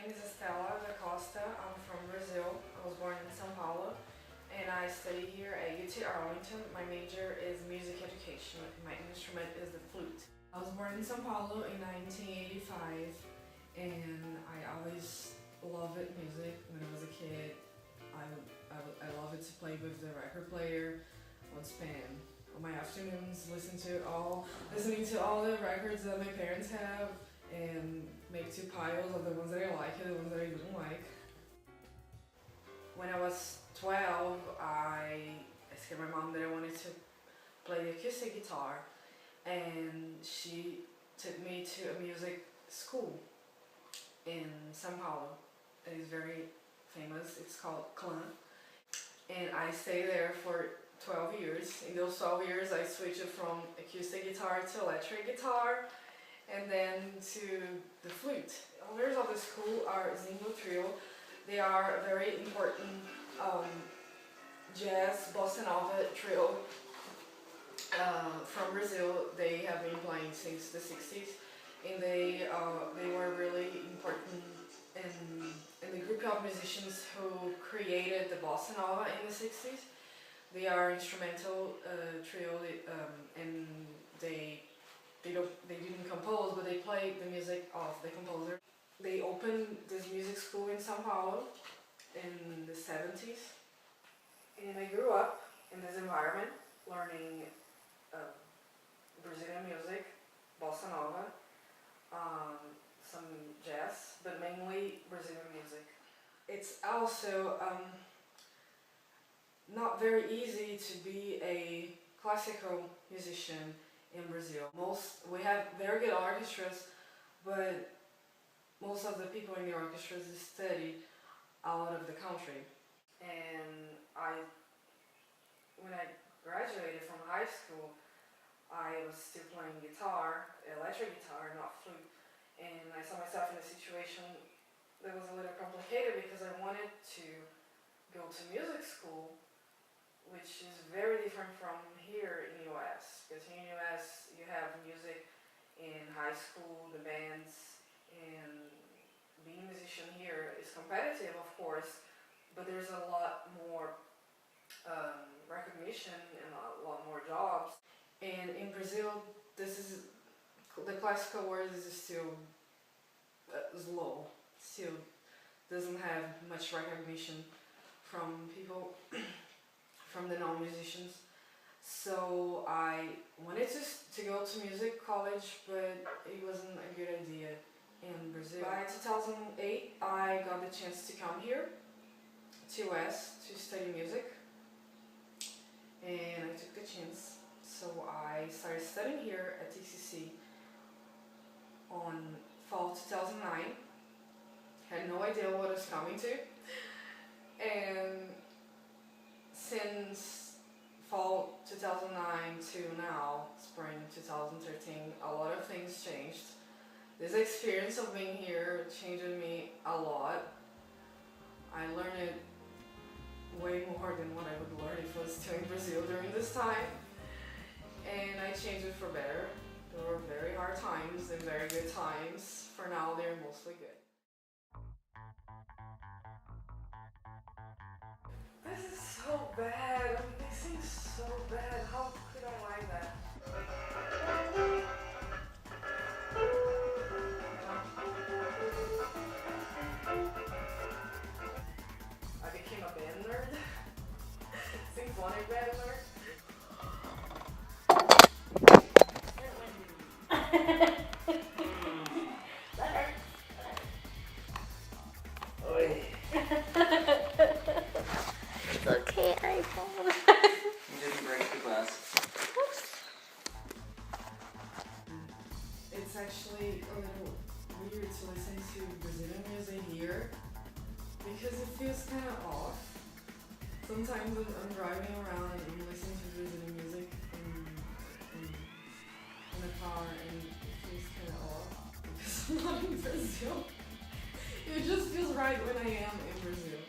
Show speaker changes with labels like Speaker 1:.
Speaker 1: name is Estela de Costa. I'm from Brazil. I was born in São Paulo and I study here at UT Arlington. My major is music education. My instrument is the flute. I was born in São Paulo in 1985 and I always loved music when I was a kid. I loved to play with the record player. I would spend my afternoons listening to all the records that my parents have and make two piles of the ones that I like and the ones that I didn't like. When I was 12, I asked my mom that I wanted to play the acoustic guitar, and she took me to a music school in São Paulo. It is very famous. It's called Clan, and I stayed there for 12 years. In those 12 years, I switched from acoustic guitar to electric guitar, and then to the flute. Owners of the school are Zimbo Trio. They are a very important jazz bossa nova trio from Brazil. They have been playing since the 60s, and they were really important in the group of musicians who created the bossa nova in the 60s. They are instrumental trio, and they didn't compose, but they played the music of the composer. They opened this music school in São Paulo in the 70s, and I grew up in this environment, learning Brazilian music, bossa nova, some jazz, but mainly Brazilian music. It's also not very easy to be a classical musician in Brazil. We have very good orchestras, but most of the people in the orchestras study out of the country. And when I graduated from high school, I was still playing guitar, electric guitar, not flute. And I saw myself in a situation that was a little complicated because I wanted to go to music school, which is very different from here in the US. Because here in the US, you have music in high school, the bands, and being a musician here is competitive, of course, but there's a lot more recognition and a lot more jobs. And in Brazil, the classical world is still low, still doesn't have much recognition from people, from the non-musicians. So I wanted to go to music college, but it wasn't a good idea in Brazil. By 2008, I got the chance to come here to US to study music, and I took the chance. So I started studying here at TCC on fall 2009. Had no idea what I was coming to, and since fall 2009 to now, spring 2013, a lot of things changed. This experience of being here changed me a lot. I learned it way more than what I would learn if I was still in Brazil during this time. And I changed it for better. There were very hard times and very good times. For now, they're mostly good. This is so bad. They sing so bad. How could I like that? I became a band nerd. Symphonic band nerd.
Speaker 2: Okay, iPhone.
Speaker 3: You didn't break the glass.
Speaker 1: It's actually a little weird to listen to Brazilian music here because it feels kind of off. Sometimes I'm driving around and I'm listening to Brazilian music in the car and it feels kind of off because I'm not in Brazil. It just feels right when I am in Brazil.